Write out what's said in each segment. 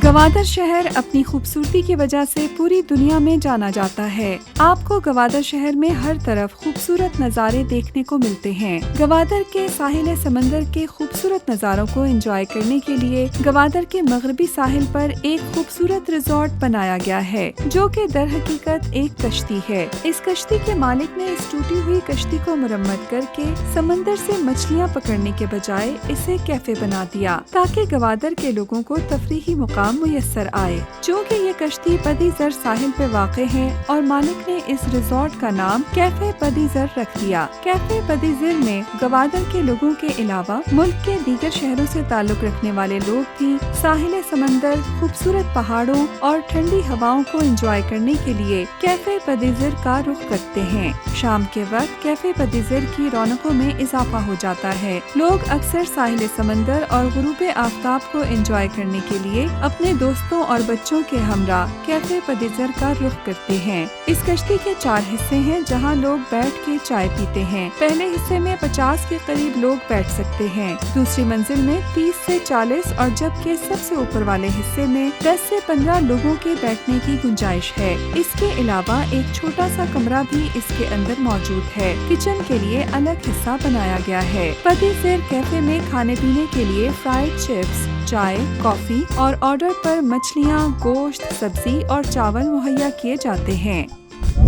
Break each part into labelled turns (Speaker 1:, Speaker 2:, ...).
Speaker 1: گوادر شہر اپنی خوبصورتی کی وجہ سے پوری دنیا میں جانا جاتا ہے۔ آپ کو گوادر شہر میں ہر طرف خوبصورت نظارے دیکھنے کو ملتے ہیں۔ گوادر کے ساحل سمندر کے خوبصورت نظاروں کو انجوائے کرنے کے لیے گوادر کے مغربی ساحل پر ایک خوبصورت ریزورٹ بنایا گیا ہے، جو کہ در حقیقت ایک کشتی ہے۔ اس کشتی کے مالک نے اس ٹوٹی ہوئی کشتی کو مرمت کر کے سمندر سے مچھلیاں پکڑنے کے بجائے اسے کیفے بنا دیا، تاکہ گوادر کے لوگوں کو تفریحی مقام میسر آئے۔ چونکہ یہ کشتی پدی زر ساحل پہ واقع ہے اور مالک نے اس ریزورٹ کا نام کیفے پدی زر رکھ دیا۔ کیفے پدی زر میں گوادر کے لوگوں کے علاوہ ملک کے دیگر شہروں سے تعلق رکھنے والے لوگ بھی ساحل سمندر، خوبصورت پہاڑوں اور ٹھنڈی ہواؤں کو انجوائے کرنے کے لیے کیفے پدی زر کا رخ کرتے ہیں۔ شام کے وقت کیفے پدی زر کی رونقوں میں اضافہ ہو جاتا ہے۔ لوگ اکثر ساحل سمندر اور غروب آفتاب کو انجوائے کرنے کے لیے اپنے دوستوں اور بچوں کے ہمراہ کیفے پدی زر کا رخ کرتے ہیں۔ اس کشتی کے 4 حصے ہیں جہاں لوگ بیٹھ کے چائے پیتے ہیں۔ پہلے حصے میں 50 کے قریب لوگ بیٹھ سکتے ہیں، دوسری منزل میں 30 سے 40 اور جبکہ سب سے اوپر والے حصے میں 10 سے 15 لوگوں کے بیٹھنے کی گنجائش ہے۔ اس کے علاوہ ایک چھوٹا سا کمرہ بھی اس کے اندر موجود ہے۔ کچن کے لیے الگ حصہ بنایا گیا ہے۔ پدی زر کیفے میں کھانے پینے کے لیے فرائیڈ چپس، چائے، کافی اور آرڈر پر مچھلیاں، گوشت، سبزی اور چاول مہیا کیے جاتے ہیں۔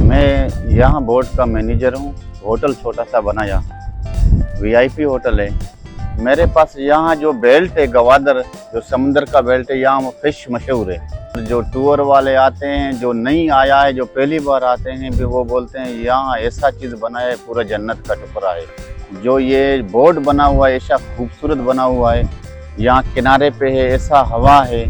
Speaker 2: میں یہاں بورڈ کا مینیجر ہوں۔ ہوٹل چھوٹا سا بنایا، VIP ہوٹل ہے۔ میرے پاس یہاں جو بیلٹ ہے گوادر، جو سمندر کا بیلٹ ہے، یہاں فش مشہور ہے۔ جو ٹور والے آتے ہیں، جو نہیں آیا ہے، جو پہلی بار آتے ہیں بھی، وہ بولتے ہیں یہاں ایسا چیز بنا ہے، پورا جنت کا ٹکڑا ہے۔ جو یہ بورڈ بنا ہوا ہے ایسا خوبصورت بنا ہوا ہے، یہاں کنارے پہ ہے، ایسا ہوا ہے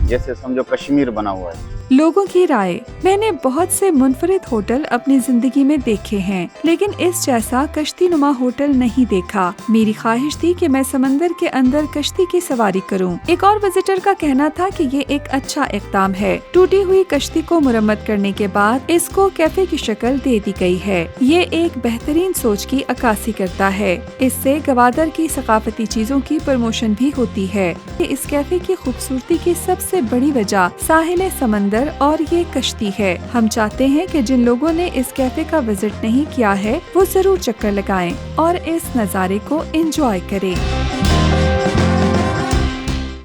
Speaker 2: جیسے سمجھو کشمیر بنا ہوا ہے۔
Speaker 1: لوگوں کی رائے: میں نے بہت سے منفرد ہوٹل اپنی زندگی میں دیکھے ہیں، لیکن اس جیسا کشتی نما ہوٹل نہیں دیکھا۔ میری خواہش تھی کہ میں سمندر کے اندر کشتی کی سواری کروں۔ ایک اور وزٹر کا کہنا تھا کہ یہ ایک اچھا اقدام ہے۔ ٹوٹی ہوئی کشتی کو مرمت کرنے کے بعد اس کو کیفے کی شکل دے دی گئی ہے۔ یہ ایک بہترین سوچ کی عکاسی کرتا ہے۔ اس سے گوادر کی ثقافتی چیزوں کی پروموشن بھی ہوتی ہے۔ اس کیفے کی خوبصورتی کی سب سے بڑی وجہ ساحل سمندر اور یہ کشتی ہے۔ ہم چاہتے ہیں کہ جن لوگوں نے اس کیفے کا وزٹ نہیں کیا ہے وہ ضرور چکر لگائیں اور اس نظارے کو انجوائے کریں۔